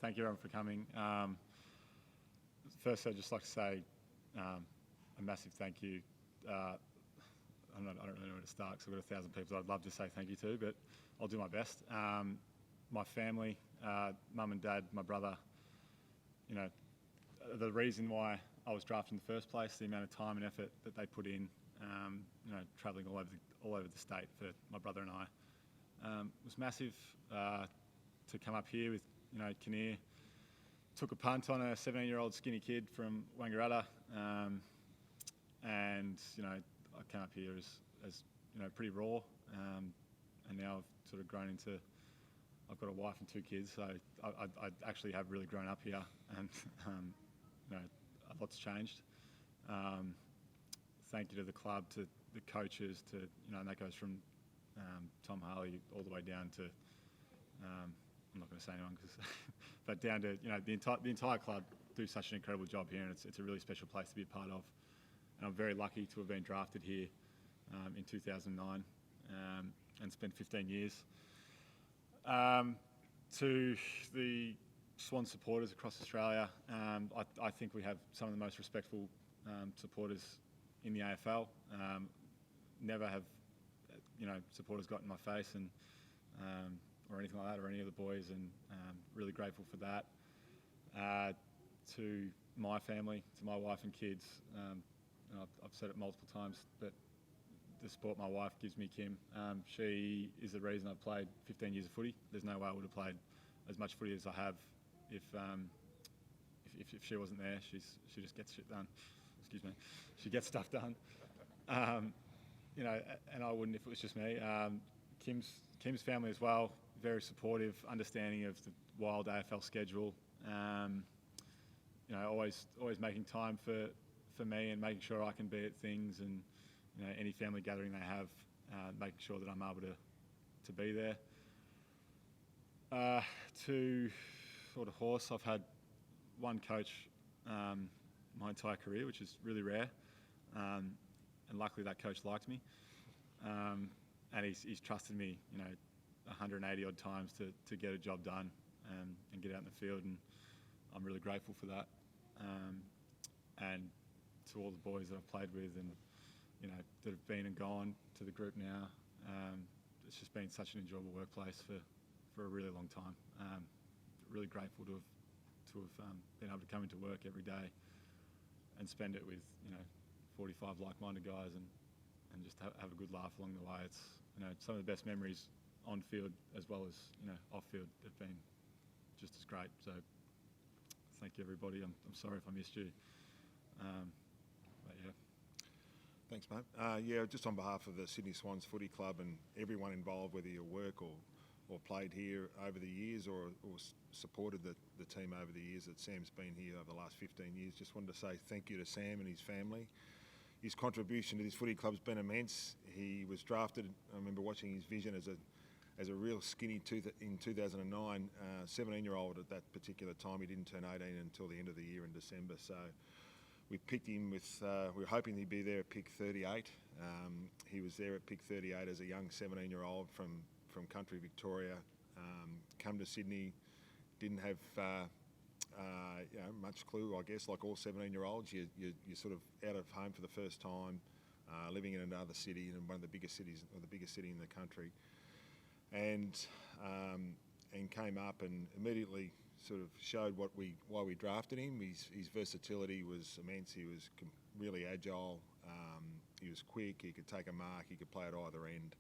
Thank you everyone for coming. First, I'd just like to say a massive thank you. I don't really know where to start because I've got 1,000 people I'd love to say thank you to, but I'll do my best. My family, mum and dad, my brother, the reason why I was drafted in the first place, the amount of time and effort that they put in, travelling all over the state for my brother and I, was massive. To come up here with, Kinnear, took a punt on a 17-year-old skinny kid from Wangaratta, and I came up here as pretty raw, and now I've sort of grown into. I've got a wife and 2 kids, so I actually have really grown up here, and a lot's changed. Thank you to the club, to the coaches, to and that goes from Tom Harley all the way down to. I'm not going to say anyone, but down to the entire club do such an incredible job here, and it's a really special place to be a part of. And I'm very lucky to have been drafted here in 2009 and spent 15 years. To the Swans supporters across Australia, I think we have some of the most respectful supporters in the AFL. Never have supporters got in my face and. Or anything like that, or any of the boys, and really grateful for that. To my family, to my wife and kids, and I've said it multiple times, but the support my wife gives me, Kim, she is the reason I've played 15 years of footy. There's no way I would have played as much footy as I have if she wasn't there. She just gets shit done. Excuse me. She gets stuff done. And I wouldn't if it was just me. Kim's family as well. Very supportive, understanding of the wild AFL schedule. Always making time for me and making sure I can be at things, and any family gathering they have, making sure that I'm able to be there. To sort of horse, I've had one coach my entire career, which is really rare, and luckily that coach liked me, and he's trusted me, 180 odd times to get a job done and get out in the field, and I'm really grateful for that. And to all the boys that I've played with and that have been and gone to the group now, it's just been such an enjoyable workplace for a really long time. Really grateful to have been able to come into work every day and spend it with 45 like-minded guys and just have a good laugh along the way. It's some of the best memories on field as well as off field have been just as great. So thank you everybody. I'm sorry if I missed you, but yeah. Thanks, mate. Just on behalf of the Sydney Swans Footy Club and everyone involved, whether you work or played here over the years or supported the team over the years that Sam's been here over the last 15 years, just wanted to say thank you to Sam and his family. His contribution to this footy club's been immense. He was drafted, I remember watching his vision as a real skinny in 2009, 17-year-old at that particular time. He didn't turn 18 until the end of the year in December. So we picked him we were hoping he'd be there at pick 38. He was there at pick 38 as a young 17-year-old from country Victoria. Come to Sydney, didn't have much clue, I guess, like all 17-year-olds. You're sort of out of home for the first time, living in another city, in one of the biggest cities, or the biggest city in the country. And came up and immediately sort of showed why we drafted him. His versatility was immense. He was really agile. He was quick. He could take a mark. He could play at either end.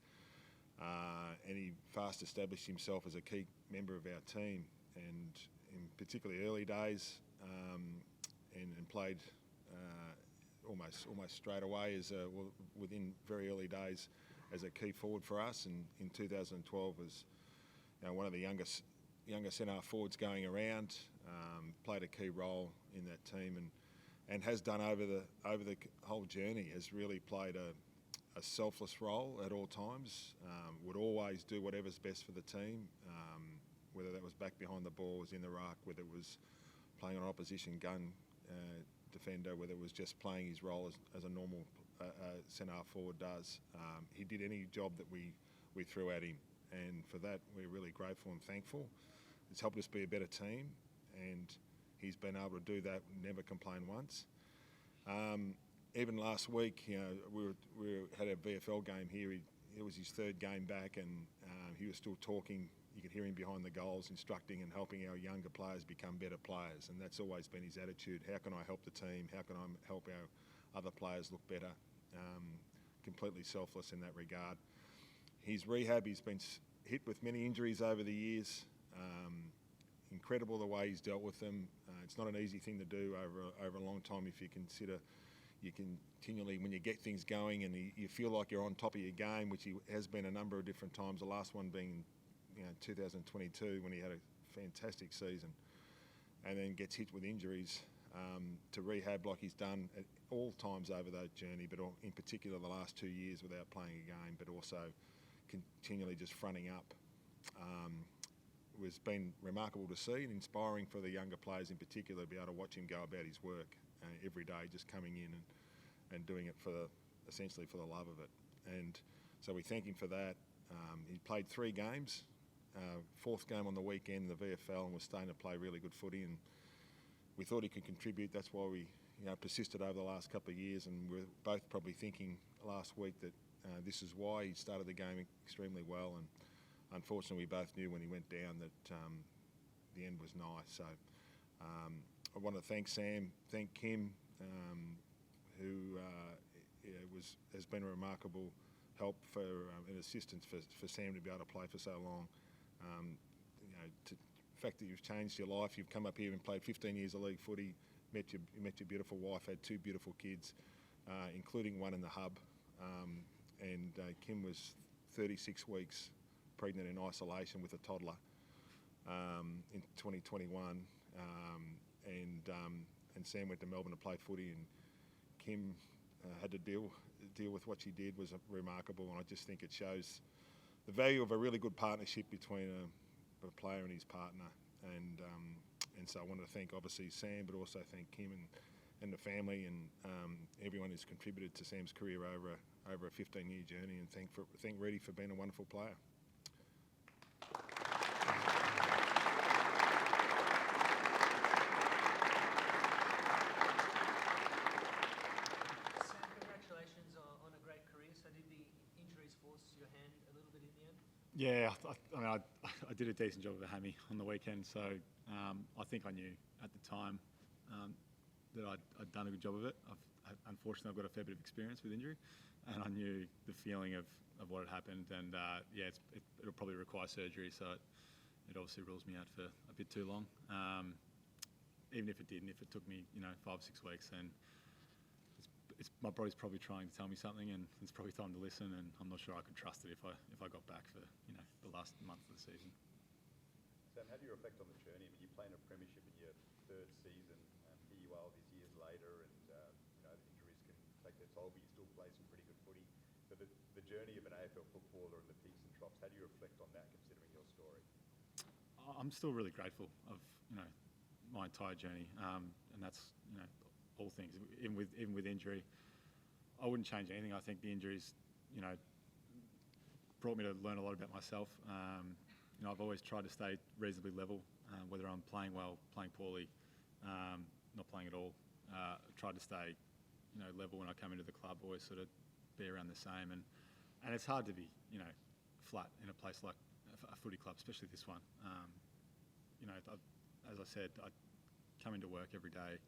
And he fast established himself as a key member of our team. And in particularly early days, and played almost straight away within very early days as a key forward for us, and in 2012 was one of the youngest centre forwards going around. Played a key role in that team, and has done over the whole journey. Has really played a selfless role at all times. Would always do whatever's best for the team, whether that was back behind the ball, was in the ruck, whether it was playing on opposition gun defender, whether it was just playing his role as a normal centre forward does. He did any job that we threw at him, and for that we're really grateful and thankful. it's helped us be a better team, and he's been able to do that, never complain once. Even last week, we had a VFL game here. It was his third game back, and he was still talking. You could hear him behind the goals, instructing and helping our younger players become better players, and that's always been his attitude. How can I help the team? How can I help our other players look better? Completely selfless in that regard. His rehab, he's been hit with many injuries over the years. Incredible the way he's dealt with them. It's not an easy thing to do over a long time if you consider you continually, when you get things going and you feel like you're on top of your game, which he has been a number of different times, the last one being 2022 when he had a fantastic season, and then gets hit with injuries, to rehab like he's done at all times over that journey, but in particular the last 2 years without playing a game, but also continually just fronting up. Was been remarkable to see and inspiring for the younger players in particular to be able to watch him go about his work every day, just coming in and doing it essentially for the love of it. And so we thank him for that. He played 3 games, 4th game on the weekend in the VFL, and was starting to play really good footy, and we thought he could contribute. That's why we persisted over the last couple of years, and we're both probably thinking last week that this is why he started the game extremely well. And unfortunately, we both knew when he went down that the end was nigh. So I want to thank Sam, thank Kim, who has been a remarkable help and assistance for Sam to be able to play for so long. The fact that you've changed your life, you've come up here and played 15 years of league footy, met your beautiful wife, had 2 beautiful kids, including one in the hub, and Kim was 36 weeks pregnant in isolation with a toddler in 2021, and Sam went to Melbourne to play footy, and Kim had to deal with what she did was remarkable, and I just think it shows the value of a really good partnership between a player and his partner, and so I want to thank obviously Sam, but also thank Kim and the family and everyone who's contributed to Sam's career over a 15-year journey, and thank Reedy for being a wonderful player. Yeah, I did a decent job of a hammy on the weekend, so I think I knew at the time that I'd done a good job of it. Unfortunately, I've got a fair bit of experience with injury, and I knew the feeling of what had happened, and it'll probably require surgery, so it obviously rules me out for a bit too long. Even if it didn't, if it took me 5 or 6 weeks, then my body's probably trying to tell me something, and it's probably time to listen, and I'm not sure I could trust it if I got back for the last month of the season. Sam, how do you reflect on the journey? I mean, you play in a Premiership in your 3rd season, here you are all these years later, and injuries can take their toll, but you still play some pretty good footy. So the journey of an AFL footballer and the peaks and troughs, how do you reflect on that, considering your story? I'm still really grateful of my entire journey, and that's all things. Even with injury, I wouldn't change anything. I think the injuries, brought me to learn a lot about myself. I've always tried to stay reasonably level, whether I'm playing well, playing poorly, not playing at all. Tried to stay, level when I come into the club. Always sort of be around the same, and it's hard to be, flat in a place like a footy club, especially this one. As I said, I come into work every day,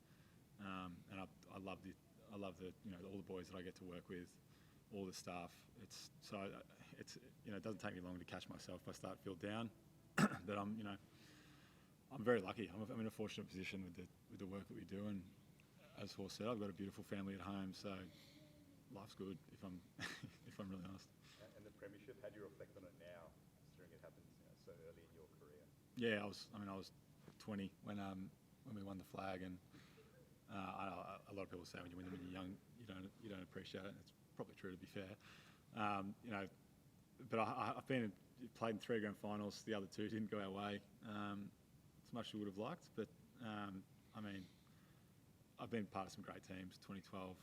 and I love the all the boys that I get to work with, all the staff. It doesn't take me long to catch myself if I start to feel down. But I'm very lucky. I'm in a fortunate position with the work that we do, and as Horse said, I've got a beautiful family at home, so life's good if I'm if I'm really honest. And the Premiership, how do you reflect on it now, considering it happened so early in your career? Yeah, I was 20 when we won the flag, and a lot of people say when you win them when you're young, you don't appreciate it. And it's probably true, to be fair. But I've played in 3 grand finals. The other 2 didn't go our way as much as we would have liked. But I've been part of some great teams. 2012,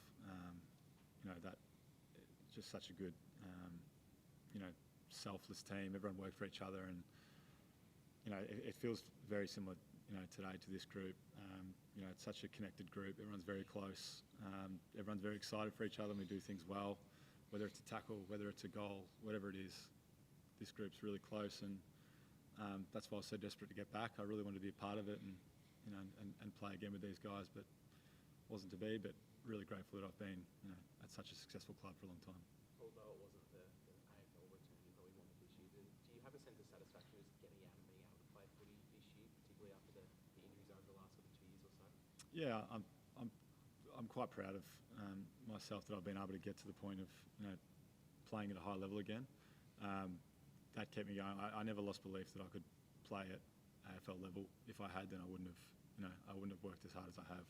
that just such a good, selfless team. Everyone worked for each other, and it feels very similar, today to this group. It's such a connected group. Everyone's very close. Everyone's very excited for each other, and we do things well, whether it's a tackle, whether it's a goal, whatever it is. This group's really close, and that's why I was so desperate to get back. I really wanted to be a part of it and play again with these guys, but wasn't to be. But really grateful that I've been, at such a successful club for a long time. Although it wasn't the AFL return you probably wanted this year, do you have a sense of satisfaction just getting out and being able to play footy this year, particularly after the injuries over the last sort of 2 years or so? Yeah, I'm quite proud of myself that I've been able to get to the point of playing at a high level again. That kept me going. I never lost belief that I could play at AFL level. If I had, then I wouldn't have worked as hard as I have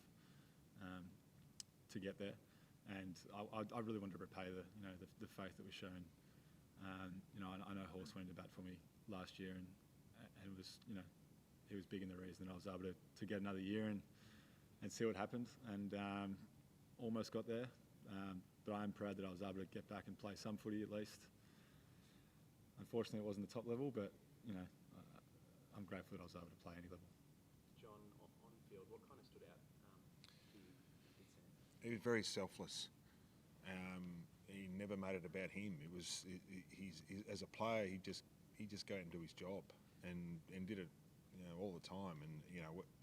to get there. And I really wanted to repay the faith that was shown. I know Horse went into bat for me last year, and it was he was big in the reason that I was able to get another year and see what happened, and almost got there. But I am proud that I was able to get back and play some footy at least. Unfortunately, it wasn't the top level, but I'm grateful that I was able to play any level. John, on field, what kind of stood out to you, Sam? He was very selfless. He never made it about him. It was he's as a player, he just go out and do his job, and did it, all the time. And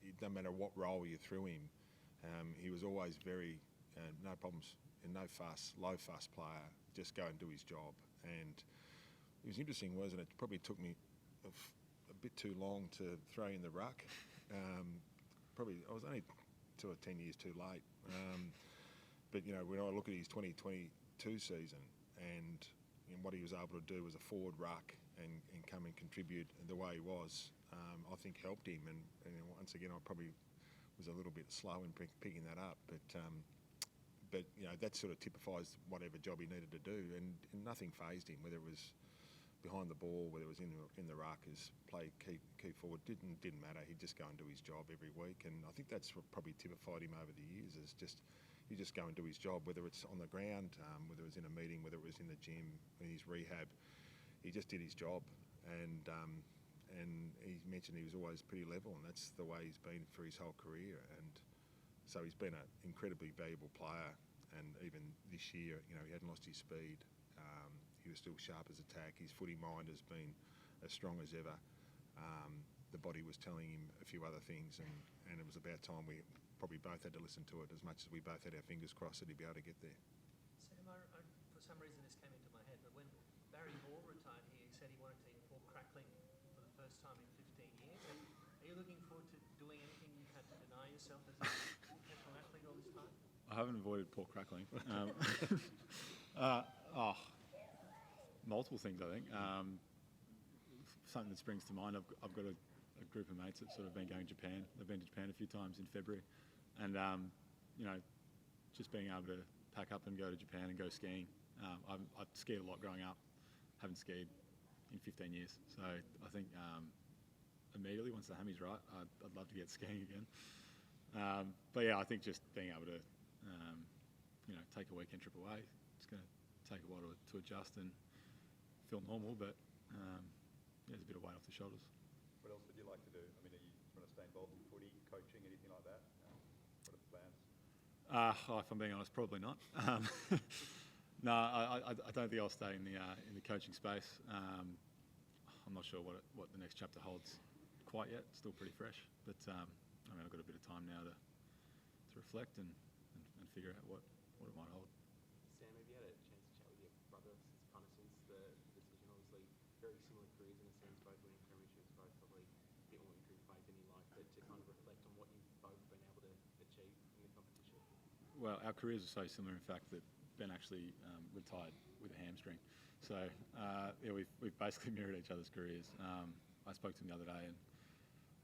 it doesn't matter what role you threw him, he was always very no problems and no fuss, low fuss player. Just go and do his job. And it was interesting, wasn't it? It probably took me a bit too long to throw in the ruck. Probably I was only 2 or 10 years too late. But when I look at his 2022 season and what he was able to do as a forward ruck and come and contribute the way he was, I think helped him. And once again, I probably was a little bit slow in picking that up. But that sort of typifies whatever job he needed to do, and nothing fazed him, whether it was behind the ball, whether it was in the ruck, as play key forward, didn't matter. He'd just go and do his job every week, and I think that's what probably typified him over the years. Is he just go and do his job, whether it's on the ground, whether it was in a meeting, whether it was in the gym, in his rehab. He just did his job, and he mentioned he was always pretty level, and that's the way he's been for his whole career. And so he's been an incredibly valuable player, and even this year, he hadn't lost his speed. He was still sharp as a tack. His footy mind has been as strong as ever. The body was telling him a few other things, and it was about time we probably both had to listen to it, as much as we both had our fingers crossed that he'd be able to get there. Sam, for some reason this came into my head, but when Barry Moore retired here, he said he wanted to import crackling for the first time in 15 years. Are you looking forward to doing anything you've had to deny yourself as a professional athlete all this time? I haven't avoided pork crackling. Multiple things, I think. Something that springs to mind, I've got a group of mates that sort of been going to Japan. They've been to Japan a few times in February. And, just being able to pack up and go to Japan and go skiing. I've skied a lot growing up. Haven't skied in 15 years. So I think immediately, once the hammy's right, I'd love to get skiing again. But yeah, I think just being able to, take a weekend trip away, it's going to take a while to adjust and feel normal, but there's a bit of weight off the shoulders. What else would you like to do? I mean, are you want to stay involved in footy, coaching, anything like that? What are the plans? If I'm being honest, probably not. No, I don't think I'll stay in the coaching space. I'm not sure what the next chapter holds quite yet. Still pretty fresh, but I've got a bit of time now to reflect and figure out what it might hold. Sam, have you had a chance to chat with your brother kind of since the decision? Obviously, very similar careers in a sense, both winning premierships, both probably a bit more injury plague than you like, but to kind of reflect on what you've both been able to achieve in the competition. Well, our careers are so similar, in fact, that Ben actually retired with a hamstring. So we've basically mirrored each other's careers. I spoke to him the other day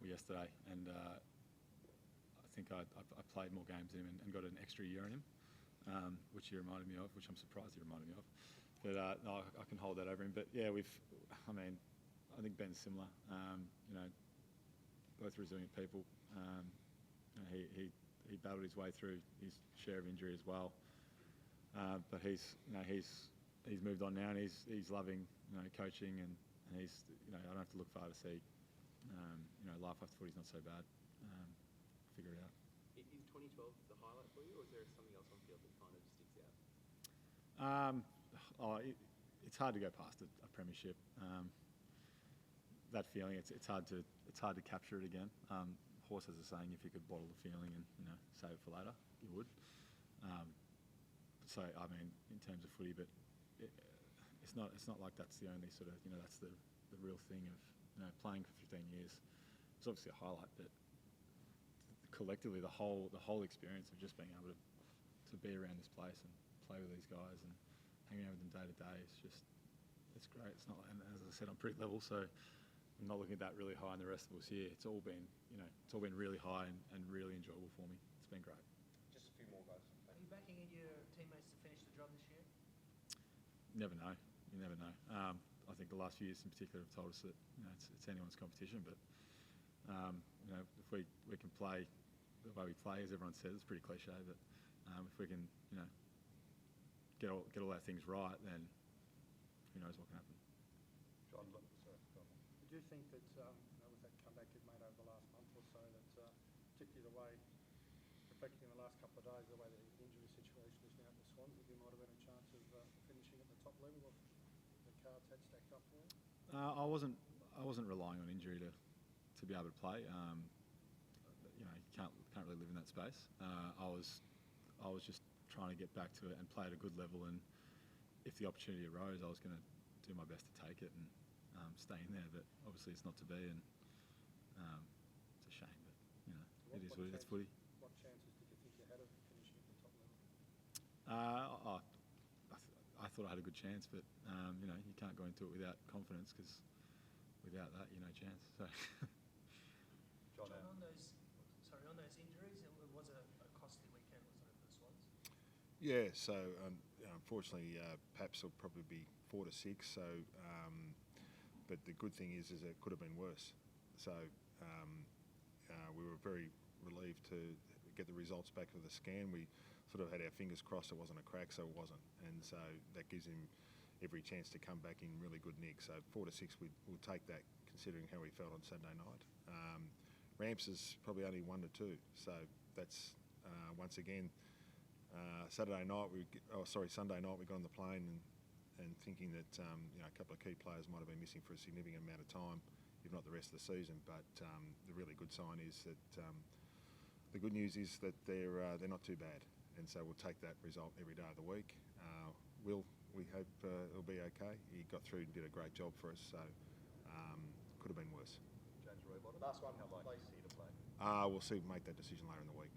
yesterday, and I think I played more games than him and got an extra year in him. Which he reminded me of, which I'm surprised he reminded me of. But no, I can hold that over him. But yeah, I think Ben's similar. Both resilient people. He battled his way through his share of injury as well. But he's moved on now, and he's loving coaching, and he's I don't have to look far to see Life after footy's not so bad. Figure it out. Is 2012 the highlight for you, or is there something else on field that kind of sticks out? It's hard to go past a premiership. That feeling, it's hard to capture it again. Horse has a saying: if you could bottle the feeling and save it for later, you would. So I mean, in terms of footy, but it's not like that's the only sort of that's the real thing of playing for 15 years. It's obviously a highlight, but collectively the whole experience of just being able to be around this place and play with these guys and hanging out with them day to day, it's great. It's not, and as I said, I'm pretty level, so I'm not looking at that really high, and the rest of us here, it's all been really high and really enjoyable for me. It's been great. Just a few more guys. Are you backing in your teammates to finish the job this year? Never know. You never know. I think the last few years in particular have told us that it's anyone's competition, but if we can play the way we play, as everyone says, it's pretty cliche, but if we can get all our things right, then who knows what can happen. John, sorry, go on. Did you think that with that comeback you've made over the last month or so, that particularly the way, reflecting on the last couple of days, the way the injury situation is now at the Swans, that there might have been a chance of finishing at the top level if the cards had stacked up for you? I wasn't relying on injury to be able to play. You can't really live in that space. I was just trying to get back to it and play at a good level, and if the opportunity arose, I was going to do my best to take it and stay in there. But obviously, it's not to be, and it's a shame. But it is what it is. It's footy. What chances did you think you had of finishing at the top level? I thought I had a good chance, but you can't go into it without confidence, because without that, no chance. So. John, On those injuries, it was a costly weekend, wasn't it, for the Swans? Yeah, so unfortunately, Paps will probably be 4 to 6. So, but the good thing is it could have been worse. So we were very relieved to get the results back of the scan. We sort of had our fingers crossed it wasn't a crack, so it wasn't, and so that gives him every chance to come back in really good nick. So 4 to 6, we'll take that, considering how we felt on Saturday night. Ramps is probably only 1 to 2, so that's once again Sunday night we got on the plane and thinking that a couple of key players might have been missing for a significant amount of time, if not the rest of the season. But the really good sign is that the good news is that they're not too bad, and so we'll take that result every day of the week. We hope it'll be okay. He got through and did a great job for us, so could have been worse. James Roybottom. Last one, how likely is he to play? We'll see. Make that decision later in the week.